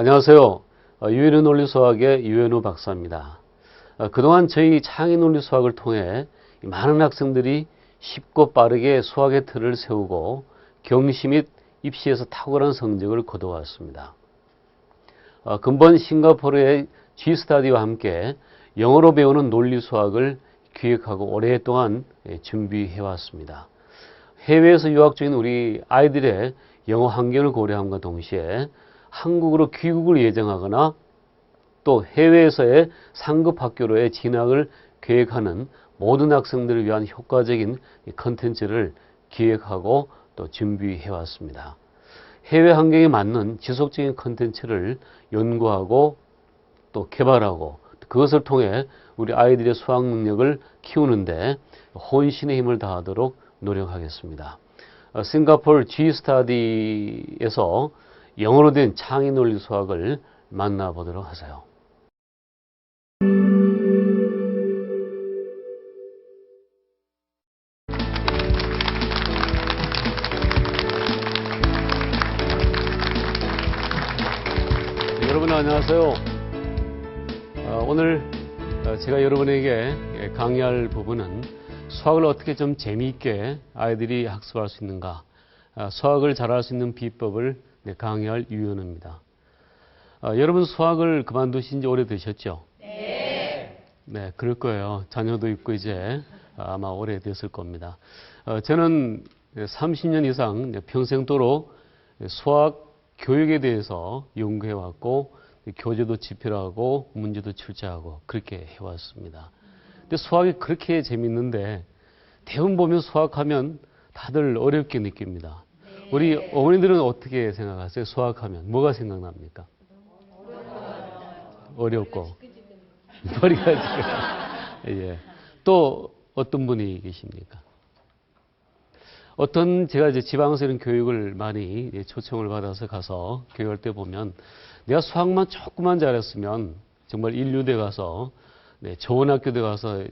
안녕하세요. 유해는 논리 수학의 유현우 박사입니다. 그동안 저희 창의 논리 수학을 통해 많은 학생들이 쉽고 빠르게 수학의 틀을 세우고 경시 및 입시에서 탁월한 성적을 거둬왔습니다. 근본 싱가포르의 G스타디와 함께 영어로 배우는 논리 수학을 기획하고 오랫동안 준비해왔습니다. 해외에서 유학 중인 우리 아이들의 영어 환경을 고려함과 동시에 한국으로 귀국을 예정하거나 또 해외에서의 상급 학교로의 진학을 계획하는 모든 학생들을 위한 효과적인 컨텐츠를 기획하고 또 준비해 왔습니다. 해외 환경에 맞는 지속적인 컨텐츠를 연구하고 또 개발하고 그것을 통해 우리 아이들의 수학 능력을 키우는데 혼신의 힘을 다하도록 노력하겠습니다. 싱가포르 G스타디에서 영어로 된 창의 논리 수학을 만나보도록 하세요. 여러분 안녕하세요. 오늘 제가 여러분에게 강의할 부분은 수학을 어떻게 좀 재미있게 아이들이 학습할 수 있는가, 수학을 잘할 수 있는 비법을 강의할 유현우입니다. 여러분 수학을 그만두신 지 오래되셨죠? 네. 네, 그럴 거예요. 자녀도 있고 이제 아마 오래됐을 겁니다. 저는 30년 이상 평생도록 수학 교육에 대해서 연구해왔고 교재도 집필하고 문제도 출제하고 그렇게 해왔습니다. 근데 수학이 그렇게 재밌는데 대부분 보면 수학하면 다들 어렵게 느낍니다. 우리 어머니들은 어떻게 생각하세요? 수학하면 뭐가 생각납니까? 어렵고 머리가 지금 예. 또 어떤 분이 계십니까? 어떤 제가 이제 지방에서 이런 교육을 많이 초청을 받아서 가서 교육할 때 보면 내가 수학만 조금만 잘했으면 정말 인류대 가서 좋은 학교대 가서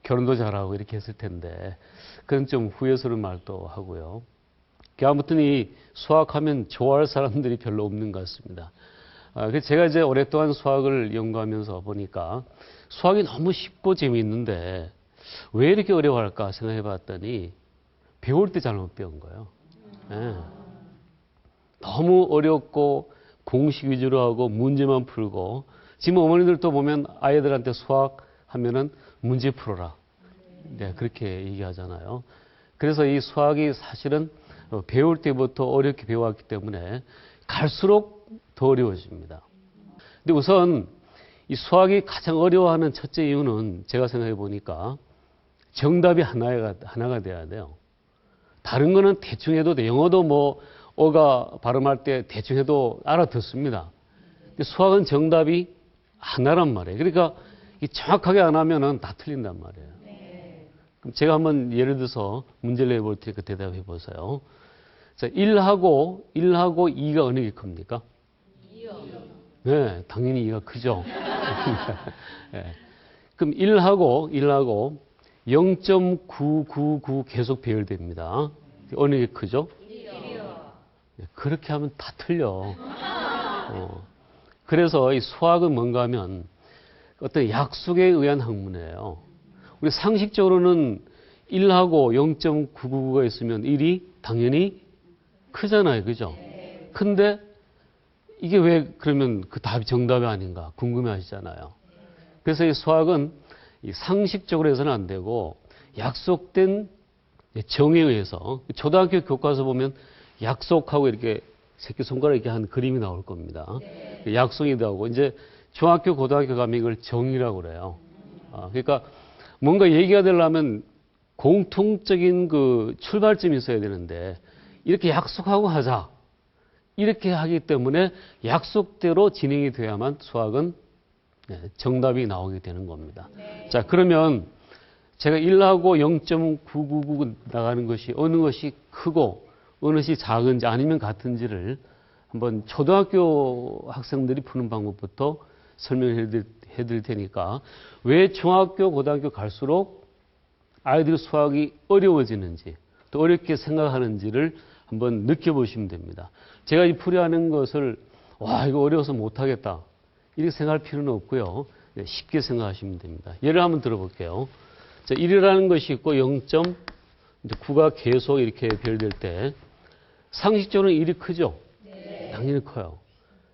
결혼도 잘하고 이렇게 했을 텐데 그런 좀 후회스러운 말도 하고요. 아무튼 이 수학하면 좋아할 사람들이 별로 없는 것 같습니다. 그래서 제가 이제 오랫동안 수학을 연구하면서 보니까 수학이 너무 쉽고 재미있는데 왜 이렇게 어려워할까 생각해 봤더니 배울 때 잘못 배운 거예요. 네. 너무 어렵고 공식 위주로 하고 문제만 풀고 지금 어머니들도 보면 아이들한테 수학 하면은 문제 풀어라. 네, 그렇게 얘기하잖아요. 그래서 이 수학이 사실은 배울 때부터 어렵게 배워왔기 때문에 갈수록 더 어려워집니다. 근데 우선 이 수학이 가장 어려워하는 첫째 이유는 제가 생각해 보니까 정답이 하나가 돼야 돼요. 다른 거는 대충 해도 돼. 영어도 뭐 어가 발음할 때 대충 해도 알아듣습니다. 근데 수학은 정답이 하나란 말이에요. 그러니까 정확하게 안 하면은 다 틀린단 말이에요. 그럼 제가 한번 예를 들어서 문제를 내볼 테니까 대답해 보세요. 자, 1하고 2가 어느 게 큽니까? 2요. 네, 당연히 2가 크죠. 네. 그럼 1하고 0.999 계속 배열됩니다. 어느 게 크죠? 1이요. 네, 그렇게 하면 다 틀려. 그래서 이 수학은 뭔가 하면 어떤 약속에 의한 학문이에요. 우리 상식적으로는 1하고 0.999가 있으면 1이 당연히 크잖아요. 그죠? 근데 이게 왜 그러면 그 답이 정답이 아닌가 궁금해 하시잖아요. 그래서 이 수학은 이 상식적으로 해서는 안 되고 약속된 정에 의해서 초등학교 교과서 보면 약속하고 이렇게 새끼손가락 이렇게 한 그림이 나올 겁니다. 약속이 나오고 이제 중학교 고등학교 가면 이걸 정의라고 그래요. 그러니까 뭔가 얘기가 되려면 공통적인 그 출발점이 있어야 되는데 이렇게 약속하고 하자. 이렇게 하기 때문에 약속대로 진행이 돼야만 수학은 정답이 나오게 되는 겁니다. 자, 그러면 제가 1하고 0.999 나가는 것이 어느 것이 크고 어느 것이 작은지 아니면 같은지를 한번 초등학교 학생들이 푸는 방법부터 설명해 드릴 테니까 왜 중학교, 고등학교 갈수록 아이들의 수학이 어려워지는지 또 어렵게 생각하는지를 한번 느껴보시면 됩니다. 제가 이 풀이하는 것을 와, 이거 어려워서 못하겠다. 이렇게 생각할 필요는 없고요. 네, 쉽게 생각하시면 됩니다. 예를 한번 들어볼게요. 자, 1이라는 것이 있고 0.9가 계속 이렇게 별될 때 상식적으로는 1이 크죠? 네. 당연히 커요.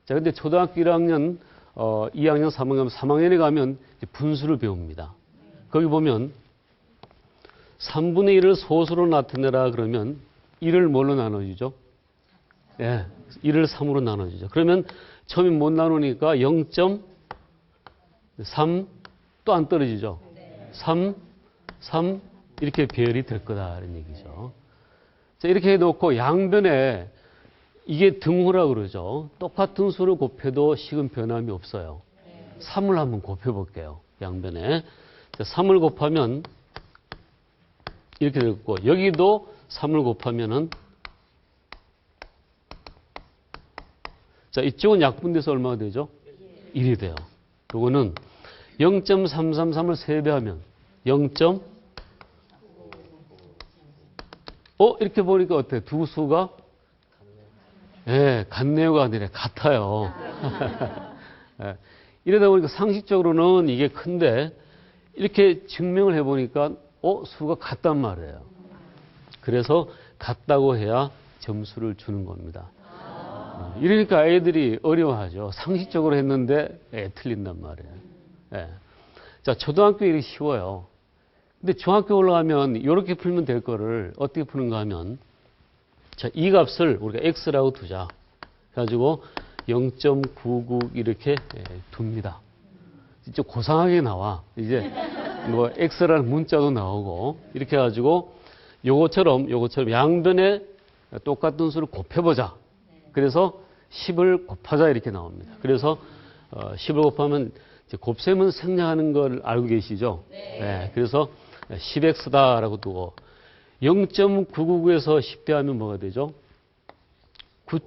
자, 근데 초등학교 1학년, 2학년, 3학년, 3학년에 가면 분수를 배웁니다. 거기 보면 3분의 1을 소수로 나타내라 그러면 1을 뭘로 나눠주죠? 예, 1을 3으로 나눠주죠. 그러면 처음에 못 나누니까 0.3 또 안 떨어지죠? 3 이렇게 배열이 될 거다 이런 얘기죠. 자, 이렇게 해놓고 양변에 이게 등호라고 그러죠. 똑같은 수를 곱해도 식은 변함이 없어요. 3을 한번 곱해볼게요. 양변에. 자, 3을 곱하면 이렇게 되고 여기도 3을 곱하면은 자, 이쪽은 약분돼서 얼마가 되죠? 1이 돼요. 요거는 0.333을 3배하면 0. 이렇게 보니까 어때요? 두 수가 예, 같네요가 아니라 같아요. 예, 이러다 보니까 상식적으로는 이게 큰데 이렇게 증명을 해보니까 수가 같단 말이에요. 그래서 같다고 해야 점수를 주는 겁니다. 이러니까 애들이 어려워하죠. 상식적으로 했는데 틀린단 말이에요. 예. 자, 초등학교 일이 쉬워요. 근데 중학교 올라가면 이렇게 풀면 될 거를 어떻게 푸는가 하면 자, 이 값을 우리가 x라고 두자. 그래가지고 0.99 이렇게 둡니다. 이제 고상하게 나와. 이제 뭐 x라는 문자도 나오고 이렇게 해가지고 요거처럼 양변에 똑같은 수를 곱해보자. 그래서 10을 곱하자 이렇게 나옵니다. 그래서 10을 곱하면 이제 곱셈은 생략하는 걸 알고 계시죠? 네. 그래서 10x다라고 두고 0.999에서 10 대하면 뭐가 되죠? 9.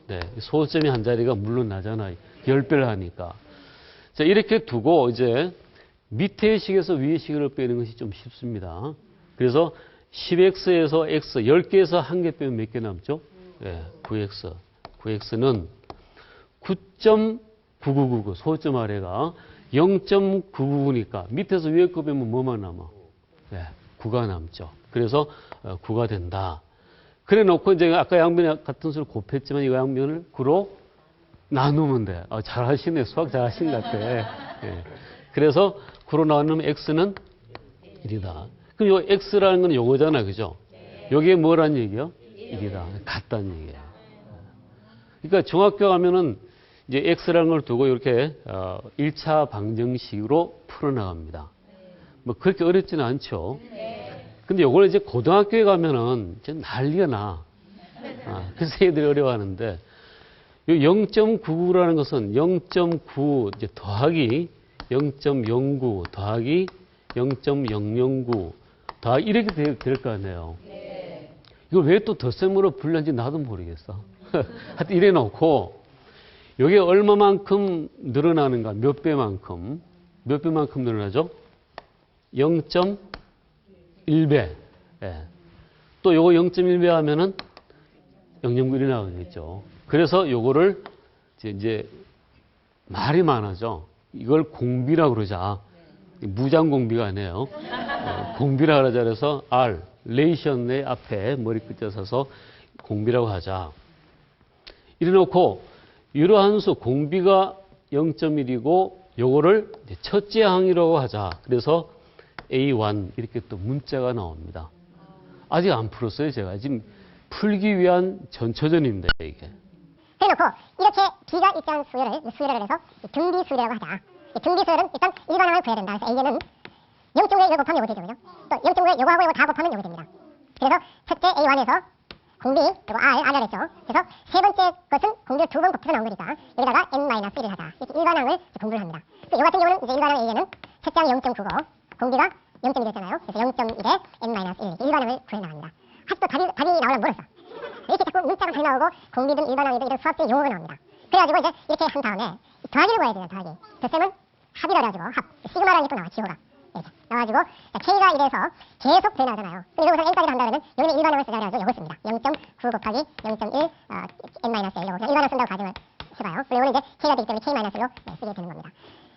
네, 소점이 한 자리가 물론 나잖아요. 10배를 하니까. 자, 이렇게 두고 이제 밑의 식에서 위의 식을 빼는 것이 좀 쉽습니다. 그래서 10x에서 x 10개에서 1개 빼면 몇 개 남죠? 네, 9x. 9x는 9.9999 소점 아래가 0.999니까 밑에서 위에 거 빼면 뭐만 남아? 네, 9가 남죠. 그래서 9가 된다. 그래 놓고 이제 아까 양변 같은 수를 곱했지만 이 양변을 9로 나누면 돼. 잘하시네. 수학 잘하신 것 같아. 네. 그래서 9로 나누면 x는 1이다. 그럼 요 x라는 건 요거잖아. 그죠? 여기에 뭐란 얘기요? 1이다. 같다는 얘기예요. 그러니까 중학교 가면은 이제 x라는 걸 두고 이렇게 1차 방정식으로 풀어나갑니다. 뭐 그렇게 어렵지는 않죠. 근데 요걸 이제 고등학교에 가면은 이제 난리가 나. 그래서 애들이 어려워하는데 요 0.99라는 것은 0.9 이제 더하기 0.09 더하기 0.009 더하기 이렇게 될 거 아니에요. 이걸 왜 또 덧셈으로 불렸는지 나도 모르겠어. 하여튼 이래 놓고 여기에 얼마만큼 늘어나는가? 몇 배만큼 늘어나죠? 0.1배. 예. 또 요거 0.1배 하면은 0.9이 나오겠죠. 그래서 요거를 이제 말이 많아져. 이걸 공비라고 그러자. 무장공비가 아니에요. 공비라고 그러자. 그래서 R, 레이션의 앞에 머리 끝자 서서 공비라고 하자. 이래 놓고 이러한 수 공비가 0.1이고 요거를 첫째 항이라고 하자. 그래서 A1 이렇게 또 문자가 나옵니다. 아직 안 풀었어요. 제가 지금 풀기 위한 전초전입니다. 이게. 해놓고 이렇게 B가 있던 수열을 해서 등비수열이라고 하자. 등비수열은 일단 일반항을 구해야 된다. 그래서 A는 0.5에 이거 곱하면 이거 되죠. 그죠? 또 0.5에 이거하고 이거 다 곱하면 이거 됩니다. 그래서 첫째 A1에서 공비, 그리고 R을 했죠. 그래서 세 번째 것은 공비를 두 번 곱해서 나온 거니까 여기다가 N-1을 하자. 이렇게 일반항을 공부를 합니다. 이 같은 경우는 이제 일반항 A에는 첫째 항 0.9고 공비가 0.1이었잖아요. 그래서 0.1에 N-1 일반항을 구해 나갑니다. 아직도 답이 나오려면 멀었어. 이렇게 자꾸 문자가 잘 나오고 공비든 일반항이든 이런 수학적 용어가 나옵니다. 그래가지고 이제 이렇게 한 다음에 더하기를 구해야 돼요. 더하기. 덧셈은 합이라고 해가지고 합. 시그마라는 게 또 나와. 기호가. 이렇게 나와가지고 자, K가 이래서 계속 변하잖아요. 그래서 여기서 N까지 한다 그러면 여기는 일반항을 쓰자 그래가지고 이걸 씁니다. 0.9 곱하기 0.1 N-L 이거를 쓴다고 가정을 해봐요. 그리고 이거는 이제 K가 되기 때문에 K-를 쓰게 되는 겁니다.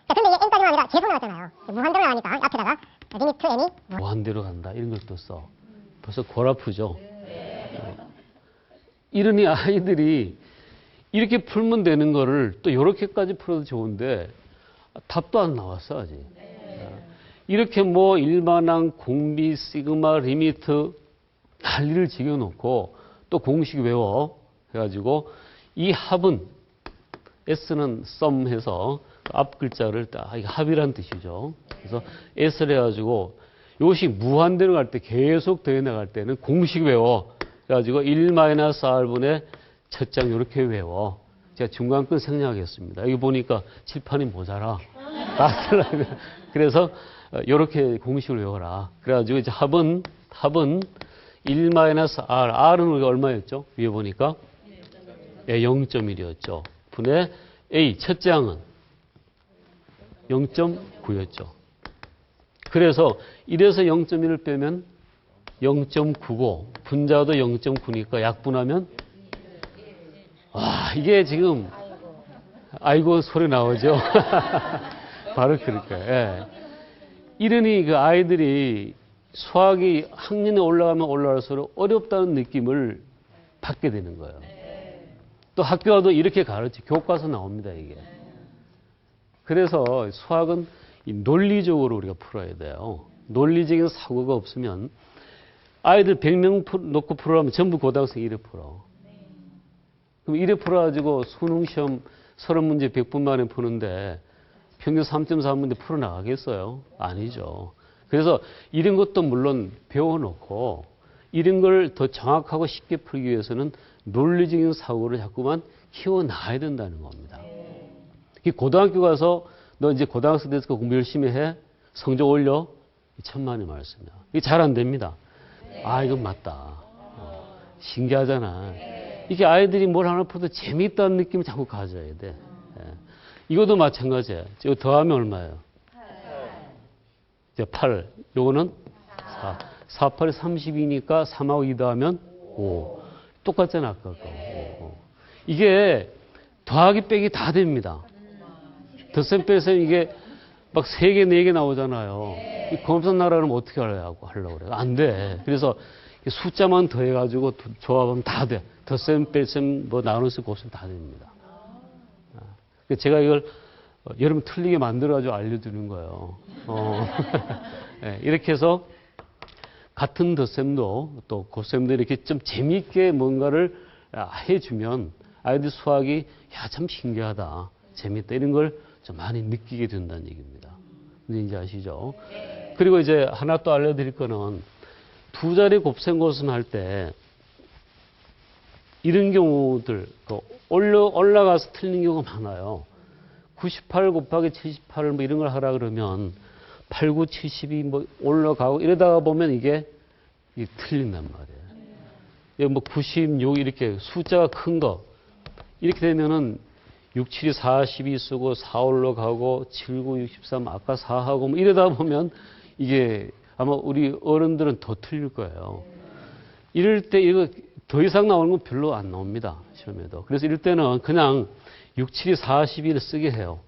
자, 근데 이게 N까지만 아니라 계속 나왔잖아요. 무한대로 나가니까 앞에다가 리미트 N이 무한대로 간다. 이런 것도 써. 벌써 골 아프죠? 이러니 아이들이 이렇게 풀면 되는 거를 또 이렇게까지 풀어도 좋은데 답도 안 나왔어 아직. 이렇게 뭐 일반항, 공비, 시그마, 리미트 난리를 지겨놓고 또 공식 외워 해가지고 이 합은 S는 sum 해서 앞 글자를 딱 이게 합이란 뜻이죠. 그래서 S를 해가지고 이것이 무한대로 갈 때 계속 더해 나갈 때는 공식 외워. 그래가지고 1-R분의 첫 장 이렇게 외워. 제가 중간권 생략하겠습니다. 여기 보니까 칠판이 모자라. 그래서 이렇게 공식을 외워라. 그래가지고 이제 합은 1-R. R은 우리가 얼마였죠? 위에 보니까 0.1이었죠. 분의 A 첫 장은 0.9였죠. 그래서 1에서 0.1을 빼면 0.9고 분자도 0.9니까 약분하면 와 이게 지금 아이고 소리 나오죠. 바로 그럴 거예요. 예. 이러니 그 아이들이 수학이 학년에 올라가면 올라갈수록 어렵다는 느낌을 받게 되는 거예요. 또 학교도 이렇게 가르치 교과서 나옵니다 이게. 그래서 수학은 이 논리적으로 우리가 풀어야 돼요. 논리적인 사고가 없으면 아이들 100명 놓고 풀으라면 전부 고등학생 1회 풀어. 그럼 1회 풀어가지고 수능 시험 30문제 100분 만에 푸는데 평균 3.4문제 풀어나가겠어요? 아니죠. 그래서 이런 것도 물론 배워놓고 이런 걸 더 정확하고 쉽게 풀기 위해서는 논리적인 사고를 자꾸만 키워나가야 된다는 겁니다. 고등학교 가서 너 이제 고등학생 돼서 공부 열심히 해. 성적 올려. 천만의 말씀이야. 이게 잘 안 됩니다. 아, 이건 맞다. 신기하잖아. 이게 아이들이 뭘 하나 풀어도 재미있다는 느낌을 자꾸 가져야 돼. 이것도 마찬가지예요. 이거 더하면 얼마예요? 8. 요거는 4. 4, 8이 32니까 3하고 2 더하면 5. 똑같잖아, 아까 거. 이게 더하기 빼기 다 됩니다. 덧셈 뺄셈 이게 막 3개, 4개 나오잖아요. 이 검사 나라는 어떻게 하려고 그래? 안 돼. 그래서 숫자만 더해가지고 조합하면 다 돼. 덧셈, 뺄셈, 뭐 나누셈, 곱셈 다 됩니다. 제가 이걸 여러분 틀리게 만들어가지고 알려주는 거예요. 네, 이렇게 해서 같은 덧셈도 또 곱셈도 이렇게 좀 재미있게 뭔가를 해주면 아이들 수학이 야, 참 신기하다. 재밌다. 이런 걸 좀 많이 느끼게 된다는 얘기입니다. 이제 아시죠? 그리고 이제 하나 또 알려드릴 거는 두 자리 곱셈 고셈 할 때 이런 경우들 올라가서 틀린 경우가 많아요. 98 곱하기 78을 뭐 이런 걸 하라 그러면 8, 9, 72 뭐 올라가고 이러다가 보면 이게 틀린단 말이에요. 뭐 96 이렇게 숫자가 큰 거 이렇게 되면은 6, 7이 42 쓰고 4 올라가고 7, 9, 63 아까 4하고 뭐 이러다 보면 이게 아마 우리 어른들은 더 틀릴 거예요. 이럴 때 이거 더 이상 나오는 건 별로 안 나옵니다. 시험에도. 그래서 이럴 때는 그냥 6, 7이 42를 쓰게 해요.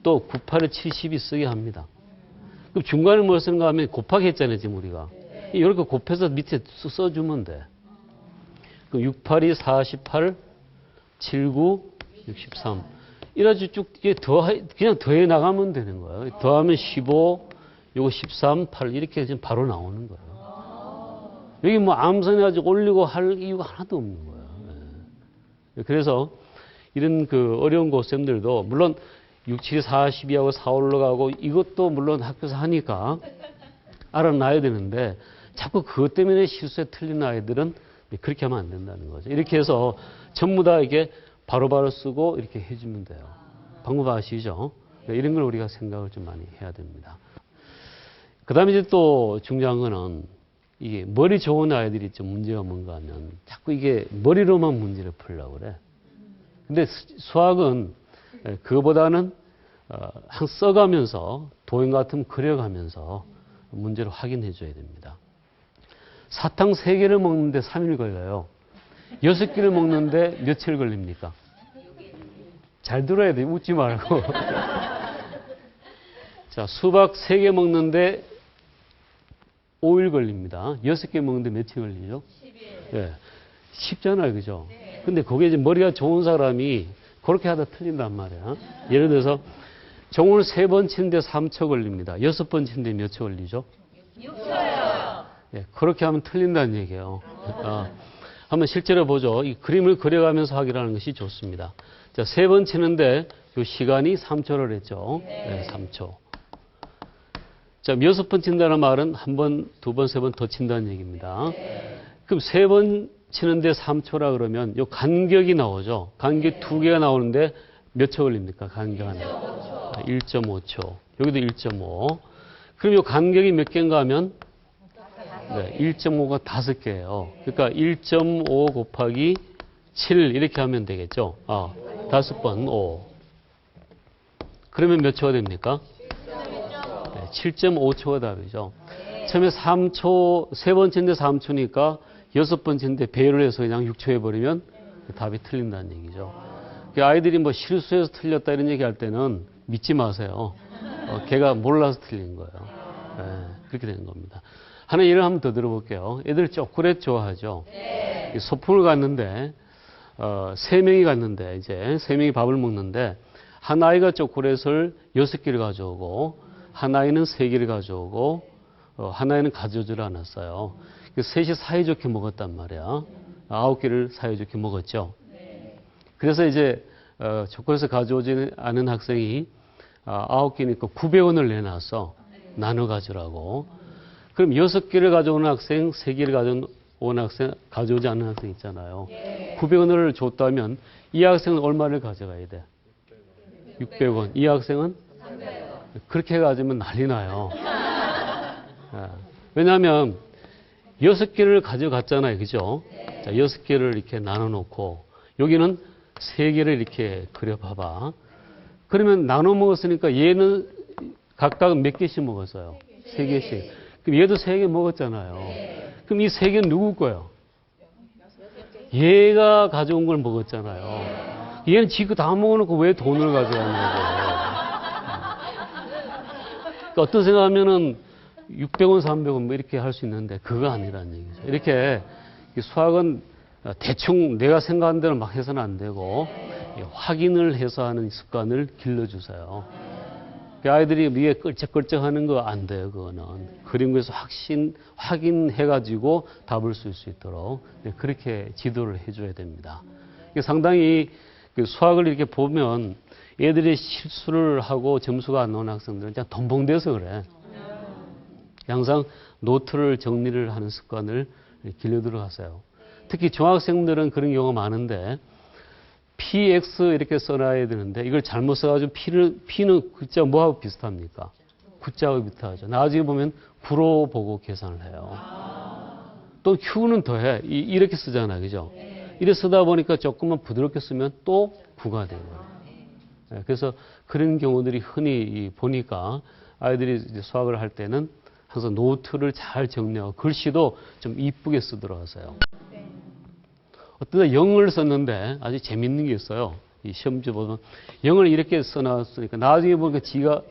또 9, 8이 72 쓰게 합니다. 그럼 중간에 뭘 쓰는가 하면 곱하기 했잖아요. 지금 우리가. 이렇게 곱해서 밑에 써주면 돼. 그럼 6, 8이 48, 7, 9, 63. 이래가지고 쭉 그냥 더해 나가면 되는 거예요. 더하면 15, 요거 13, 8 이렇게 지금 바로 나오는 거예요. 여기 뭐 암산해가지고 올리고 할 이유가 하나도 없는 거예요. 그래서 이런 그 어려운 곱셈들도 물론 6, 7, 42하고 4 올라가고 이것도 물론 학교에서 하니까 알아놔야 되는데 자꾸 그것 때문에 실수에 틀린 아이들은 그렇게 하면 안 된다는 거죠. 이렇게 해서 전부 다 이게 바로바로 쓰고 이렇게 해주면 돼요. 방법 아시죠? 이런 걸 우리가 생각을 좀 많이 해야 됩니다. 그 다음에 이제 또 중요한 거는 이게 머리 좋은 아이들이 좀 문제가 뭔가 하면 자꾸 이게 머리로만 문제를 풀려고 그래. 근데 수학은 그거보다는 항상 써가면서 도형 같으면 그려가면서 문제를 확인해 줘야 됩니다. 사탕 3개를 먹는데 3일 걸려요. 6개를 먹는데 며칠 걸립니까? 잘 들어야 돼. 웃지 말고. 자, 수박 3개 먹는데 5일 걸립니다. 6개 먹는데 며칠 걸리죠? 10일. 예. 쉽잖아요. 그죠? 근데 그게 이제 머리가 좋은 사람이 그렇게 하다 틀린단 말이야. 예를 들어서 종을 3번 치는데 3초 걸립니다. 6번 치는데 몇 초 걸리죠? 6초요. 예, 그렇게 하면 틀린다는 얘기예요. 한번 실제로 보죠. 이 그림을 그려가면서 확인하는 것이 좋습니다. 자, 3번 치는데 이 시간이 3초를 했죠. 네, 3초. 자, 6번 친다는 말은 1번, 2번, 3번 더 친다는 얘기입니다. 그럼 3번 치는데 3초라 그러면 이 간격이 나오죠. 간격 2개가 나오는데 몇 초 걸립니까? 간격 하나. 1.5초. 여기도 1.5. 그럼 이 간격이 몇 개인가 하면 1.5가 5개예요. 그러니까 1.5 곱하기 7 이렇게 하면 되겠죠. 5번 5. 그러면 몇 초가 됩니까? 7.5초가 답이죠. 처음에 3초, 3번째인데 3초니까 6번째인데 배를 해서 그냥 6초 해버리면 답이 틀린다는 얘기죠. 아이들이 뭐 실수해서 틀렸다 이런 얘기 할 때는 믿지 마세요. 걔가 몰라서 틀린 거예요. 네, 그렇게 되는 겁니다. 하나 예를 한번 더 들어볼게요. 애들 초콜릿 좋아하죠? 네. 소풍을 갔는데, 3명이 갔는데, 이제 3명이 밥을 먹는데, 한 아이가 초콜릿을 6개를 가져오고, 한 아이는 3개를 가져오고, 한 아이는 가져오질 않았어요. 셋이 사이좋게 먹었단 말이야. 9개를 사이좋게 먹었죠. 그래서 이제 초콜릿을 가져오지 않은 학생이 9개니까 900원을 내놨어. 나눠 가져라고. 그럼 6개를 가져오는 학생, 3개를 가져오는 학생, 가져오지 않는 학생 있잖아요. 900원을 줬다면 이 학생은 얼마를 가져가야 돼? 600원. 이 학생은? 300원. 그렇게 가지면 난리 나요. 왜냐하면 6개를 가져갔잖아요. 그죠? 자, 6개를 이렇게 나눠 놓고 여기는 3개를 이렇게 그려봐봐. 그러면 나눠 먹었으니까 얘는 각각 몇 개씩 먹었어요? 3개씩. 그럼 얘도 3개 먹었잖아요. 그럼 이 3개는 누구 거예요? 얘가 가져온 걸 먹었잖아요. 얘는 지금 다 먹어놓고 왜 돈을 가져왔냐고. 그러니까 어떤 생각하면은 600원, 300원 뭐 이렇게 할 수 있는데 그거 아니라는 얘기죠. 이렇게 수학은 대충 내가 생각한 대로 막 해서는 안 되고 확인을 해서 하는 습관을 길러주세요. 아이들이 위에 끌적끌적 하는 거 안 돼요. 그거는 그림에서 확인해가지고 답을 쓸 수 있도록 그렇게 지도를 해줘야 됩니다. 상당히 수학을 이렇게 보면 애들이 실수를 하고 점수가 안 나오는 학생들은 그냥 덤벙대서 그래. 항상 노트를 정리를 하는 습관을 길러들어 가세요. 특히 중학생들은 그런 경우가 많은데 PX 이렇게 써놔야 되는데 이걸 잘못 써가지고 P는 글자 뭐하고 비슷합니까? 9자하고 비슷하죠. 나중에 보면 9로 보고 계산을 해요. 또 Q는 더해. 이렇게 쓰잖아요. 그죠? 이렇게 쓰다 보니까 조금만 부드럽게 쓰면 또 9가 되는 거예요. 그래서 그런 경우들이 흔히 보니까 아이들이 이제 수학을 할 때는 항상 노트를 잘 정리하고 글씨도 좀 이쁘게 쓰도록 하세요. 어떤 0을 썼는데 아주 재밌는 게 있어요. 이 시험지 보면 0을 이렇게 써놨으니까 나중에 보니까 지가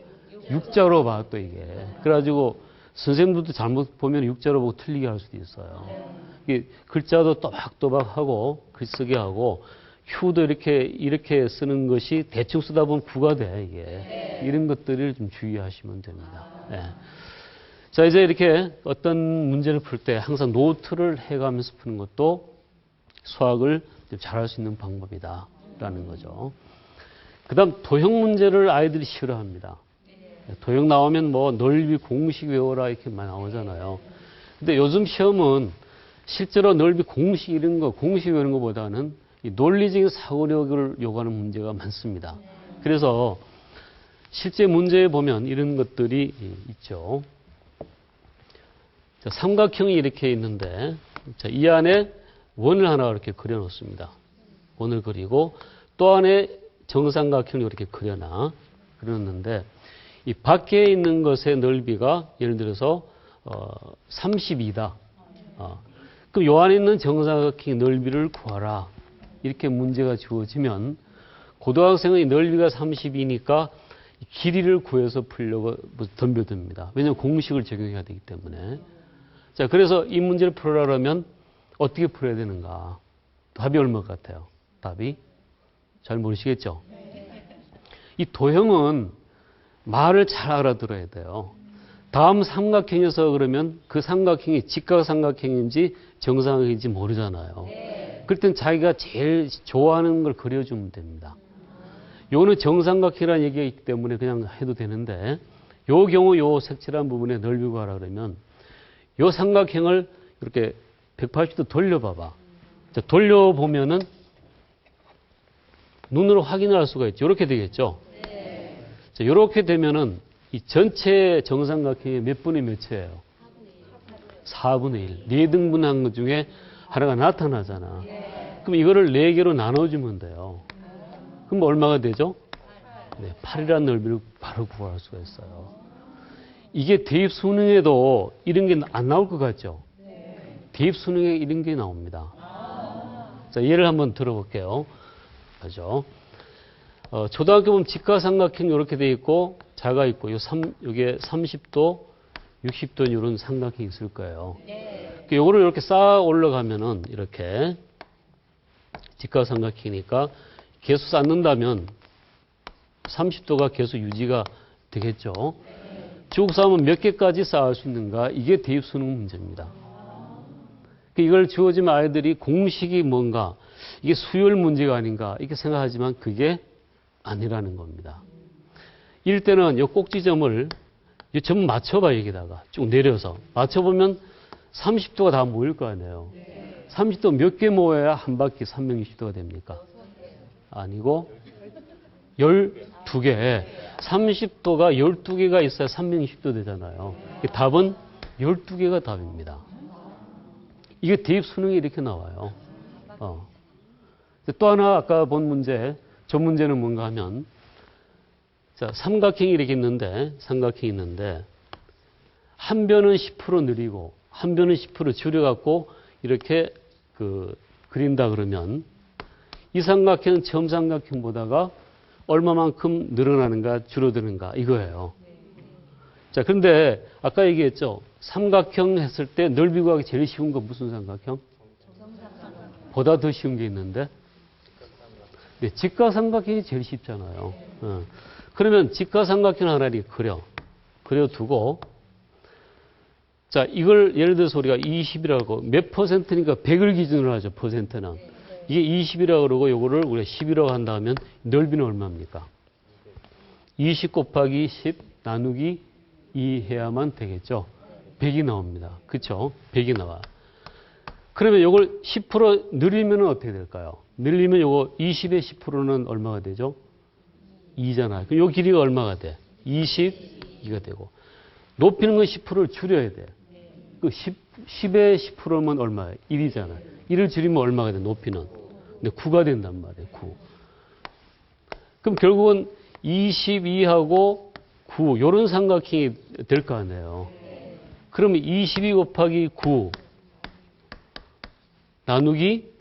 6자로 봐 또 이게. 그래가지고 선생님들도 잘못 보면 6자로 보고 틀리게 할 수도 있어요. 이게 글자도 또박또박하고 글쓰기 하고 휴도 이렇게 쓰는 것이 대충 쓰다 보면 9가 돼 이게. 이런 것들을 좀 주의하시면 됩니다. 네. 자, 이제 이렇게 어떤 문제를 풀 때 항상 노트를 해가면서 푸는 것도 수학을 잘할 수 있는 방법이다라는 거죠. 그 다음 도형 문제를 아이들이 싫어합니다. 도형 나오면 뭐 넓이 공식 외워라 이렇게 많이 나오잖아요. 근데 요즘 시험은 실제로 넓이 공식 이런 거, 공식 외우는 것보다는 이 논리적인 사고력을 요구하는 문제가 많습니다. 그래서 실제 문제에 보면 이런 것들이 있죠. 자, 삼각형이 이렇게 있는데, 자, 이 안에 원을 하나 이렇게 그려 놓습니다. 원을 그리고 또 안에 정삼각형을 이렇게 그려놔. 그러는데 이 밖에 있는 것의 넓이가 예를 들어서 32다. 그럼 요 안에 있는 정사각형의 넓이를 구하라. 이렇게 문제가 주어지면 고등학생의 넓이가 30이니까 길이를 구해서 풀려고 덤벼듭니다. 왜냐하면 공식을 적용해야 되기 때문에. 자, 그래서 이 문제를 풀으려면 어떻게 풀어야 되는가? 답이 얼마 같아요? 답이? 잘 모르시겠죠? 이 도형은 말을 잘 알아들어야 돼요. 다음 삼각형에서 그러면 그 삼각형이 직각삼각형인지 정사각형인지 모르잖아요. 그럴 땐 자기가 제일 좋아하는 걸 그려주면 됩니다. 요거는 정삼각형이라는 얘기가 있기 때문에 그냥 해도 되는데 요 경우 요 색칠한 부분에 넓이 구하라 그러면 요 삼각형을 이렇게 180도 돌려봐봐. 자, 돌려보면은 눈으로 확인을 할 수가 있죠. 이렇게 되겠죠. 자, 이렇게 되면은 이 전체 정삼각형의 몇 분의 몇이에요? 4분의 1. 4등분한 것 중에 하나가 나타나잖아. 그럼 이거를 4개로 나눠주면 돼요. 그럼 얼마가 되죠? 네, 8이라는 넓이를 바로 구할 수가 있어요. 이게 대입 수능에도 이런 게 안 나올 것 같죠? 대입 수능에 이런 게 나옵니다. 자, 예를 한번 들어볼게요. 그죠? 초등학교 보면 직각삼각형 이렇게 돼 있고 자가 있고 요게 30도, 60도 이런 삼각형이 있을 거예요. 요거를 이렇게 쌓아 올라가면은 이렇게 직각삼각형이니까 계속 쌓는다면 30도가 계속 유지가 되겠죠. 쭉 쌓으면 몇 개까지 쌓을 수 있는가? 이게 대입 수능 문제입니다. 이걸 주어지면 아이들이 공식이 뭔가 이게 수열 문제가 아닌가 이렇게 생각하지만 그게 아니라는 겁니다. 이럴 때는 이 꼭지점을 전부 맞춰봐 여기다가 쭉 내려서 맞춰보면 30도가 다 모일 거 아니에요. 30도 몇 개 모여야 한 바퀴 360도가 됩니까? 아니고 12개. 30도가 12개가 있어야 360도 되잖아요. 답은 12개가 답입니다. 이게 대입 수능이 이렇게 나와요. 또 하나 아까 본 문제, 저 문제는 뭔가 하면 자, 삼각형이 이렇게 있는데 한 변은 10% 느리고 한 변은 10% 줄여갖고 이렇게 그린다 그러면 이 삼각형은 점삼각형보다가 얼마만큼 늘어나는가 줄어드는가 이거예요. 자, 그런데 아까 얘기했죠. 삼각형 했을 때 넓이 구하기 제일 쉬운 거 무슨 삼각형? 보다 더 쉬운 게 있는데 네, 직각삼각형이 제일 쉽잖아요. 그러면 직각삼각형 하나를 그려두고 자, 이걸 예를 들어서 우리가 20이라고 몇 퍼센트니까 100을 기준으로 하죠. 퍼센트는. 이게 20이라고 그러고 요거를 우리가 10이라고 한다면 넓이는 얼마입니까? 20 곱하기 10 나누기 2 해야만 되겠죠. 100이 나옵니다. 그렇죠? 100이 나와. 그러면 요걸 10% 늘리면 어떻게 될까요? 늘리면 요거 20의 10%는 얼마가 되죠? 2잖아요. 그럼 요 길이가 얼마가 돼? 22가 되고. 높이는 건 10%를 줄여야 돼. 그 10의 10%면 얼마예요? 1이잖아요. 1을 줄이면 얼마가 돼? 높이는. 근데 9가 된단 말이에요. 9. 그럼 결국은 22하고 9 요런 삼각형이 될 거 아니에요. 그러면 22 곱하기 9 나누기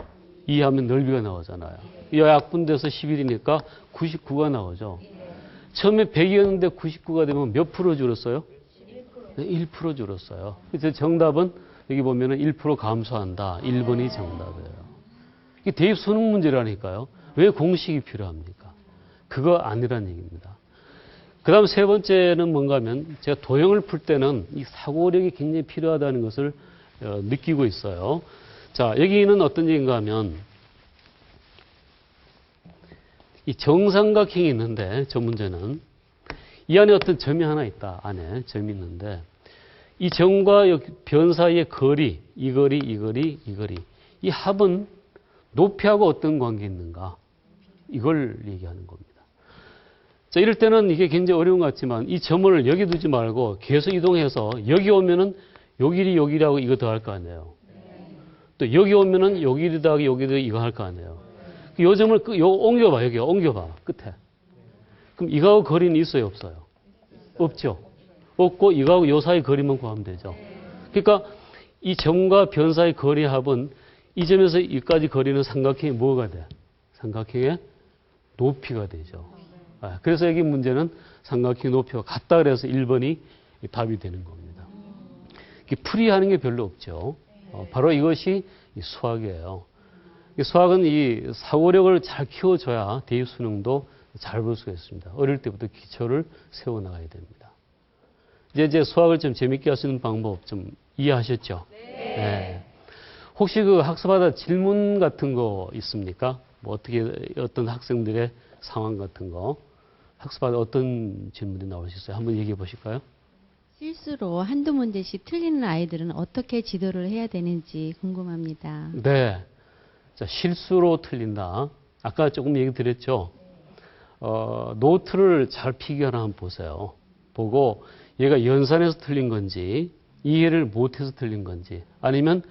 2 하면 넓이가 나오잖아요. 이 약분돼서 11이니까 99가 나오죠. 처음에 100이었는데 99가 되면 몇 프로 줄었어요? 1% 줄었어요. 그래서 정답은 여기 보면은 1% 감소한다. 1번이 정답이에요. 이게 대입 수능 문제라니까요. 왜 공식이 필요합니까? 그거 아니란 얘기입니다. 그 다음 세 번째는 뭔가 하면 제가 도형을 풀 때는 이 사고력이 굉장히 필요하다는 것을 느끼고 있어요. 자, 여기는 어떤 얘기인가 하면 이 정삼각형이 있는데 저 문제는 이 안에 어떤 점이 하나 있다. 안에 점이 있는데 이 점과 변 사이의 거리, 이 거리, 이 거리, 이 거리. 이 합은 높이하고 어떤 관계 있는가? 이걸 얘기하는 겁니다. 자, 이럴 때는 이게 굉장히 어려운 것 같지만 이 점을 여기 두지 말고 계속 이동해서 여기 오면은 요 길이 요 길이하고 이거 더 할 거 아니에요. 또 여기 오면은 요 길이 더하기 요 길이 이거 할 거 아니에요. 요 점을 옮겨봐. 여기 옮겨봐. 끝에. 그럼 이거하고 거리는 있어요, 없어요? 없죠. 없고 이거하고 요 사이 거리만 구하면 되죠. 그러니까 이 점과 변 사이 거리 합은 이 점에서 여기까지 거리는 삼각형이 뭐가 돼? 삼각형의 높이가 되죠. 그래서 여기 문제는 삼각형 높이가 같다 그래서 1번이 답이 되는 겁니다. 풀이하는 게 별로 없죠. 바로 이것이 수학이에요. 수학은 이 사고력을 잘 키워줘야 대입 수능도 잘 볼 수가 있습니다. 어릴 때부터 기초를 세워나가야 됩니다. 이제 수학을 좀 재밌게 할 수 있는 방법 좀 이해하셨죠? 네. 혹시 그 학습하다 질문 같은 거 있습니까? 뭐 어떤 학생들의 상황 같은 거 학습하다 어떤 질문이 나오셨어요? 한번 얘기해 보실까요? 실수로 한두 문제씩 틀리는 아이들은 어떻게 지도를 해야 되는지 궁금합니다. 네. 자, 실수로 틀린다. 아까 조금 얘기 드렸죠? 노트를 잘 피규어를 한번 보세요. 보고 얘가 연산해서 틀린 건지 이해를 못해서 틀린 건지 아니면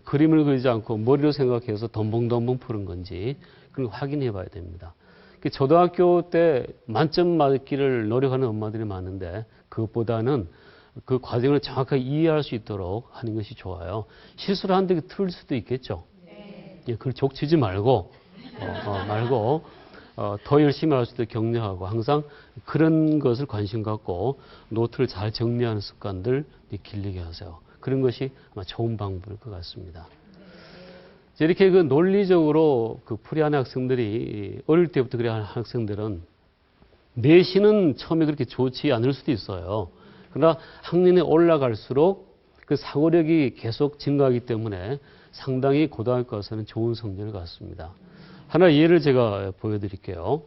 그림을 그리지 않고 머리로 생각해서 덤벙덤벙 푸는 건지 그걸 확인해 봐야 됩니다. 초등학교 때 만점 맞기를 노력하는 엄마들이 많은데 그것보다는 그 과정을 정확하게 이해할 수 있도록 하는 것이 좋아요. 실수를 한데 틀릴 수도 있겠죠. 그걸 족치지 말고 더 열심히 할 수 있도록 격려하고 항상 그런 것을 관심 갖고 노트를 잘 정리하는 습관들 길리게 하세요. 그런 것이 아마 좋은 방법일 것 같습니다. 이렇게 그 논리적으로 그 풀이하는 학생들이 어릴 때부터 그래 하는 학생들은 내신은 처음에 그렇게 좋지 않을 수도 있어요. 그러나 학년이 올라갈수록 그 사고력이 계속 증가하기 때문에 상당히 고등학교 가서는 좋은 성적을 갖습니다. 하나 예를 제가 보여드릴게요.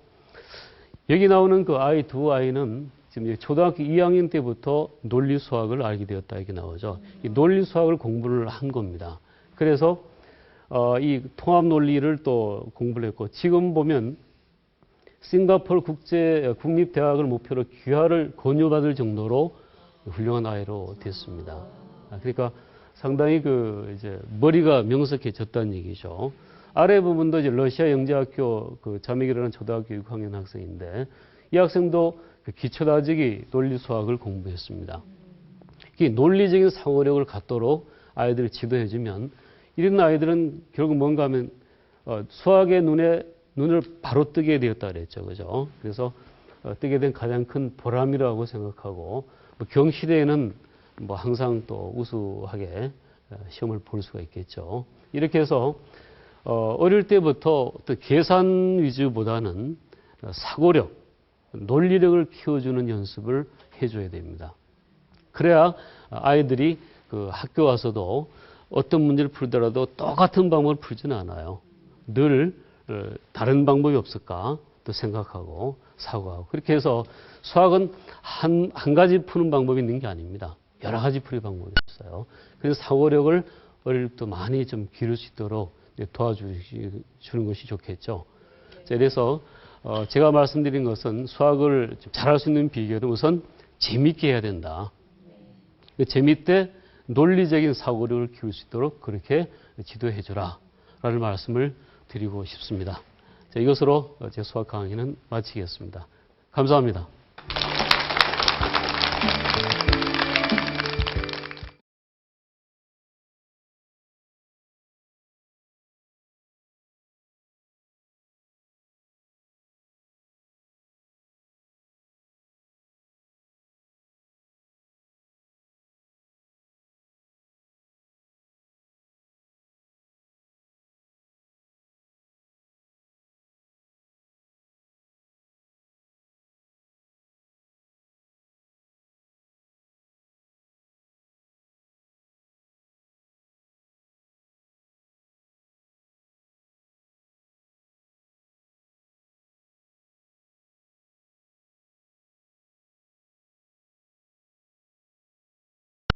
여기 나오는 그 아이 두 아이는 지금 초등학교 2학년 때부터 논리 수학을 알게 되었다 이렇게 나오죠. 이 논리 수학을 공부를 한 겁니다. 그래서 이 통합 논리를 또 공부를 했고 지금 보면 싱가포르 국립대학을 목표로 귀화를 권유받을 정도로 훌륭한 아이로 됐습니다. 그러니까 상당히 이제 머리가 명석해졌다는 얘기죠. 아래 부분도 이제 러시아 영재학교 그 자매기라는 초등학교 6학년 학생인데 이 학생도 기초다지기 논리 수학을 공부했습니다. 이 논리적인 사고력을 갖도록 아이들을 지도해주면 이런 아이들은 결국 뭔가 하면 수학의 눈을 바로 뜨게 되었다 그랬죠. 그죠? 그래서 뜨게 된 가장 큰 보람이라고 생각하고 경시대에는 뭐 항상 또 우수하게 시험을 볼 수가 있겠죠. 이렇게 해서 어릴 때부터 어떤 계산 위주보다는 사고력, 논리력을 키워주는 연습을 해줘야 됩니다. 그래야 아이들이 그 학교 와서도 어떤 문제를 풀더라도 똑같은 방법을 풀지는 않아요. 늘 다른 방법이 없을까 또 생각하고 사고하고 그렇게 해서 수학은 한 가지 푸는 방법이 있는 게 아닙니다. 여러 가지 풀이 방법이 있어요. 그래서 사고력을 어릴 때부터 많이 좀 기를 수 있도록 도와주는 것이 좋겠죠. 그래서 제가 말씀드린 것은 수학을 잘할 수 있는 비결은 우선 재밌게 해야 된다. 재밌되 논리적인 사고력을 키울 수 있도록 그렇게 지도해 주라 라는 말씀을 드리고 싶습니다. 자, 이것으로 제 수학 강의는 마치겠습니다. 감사합니다.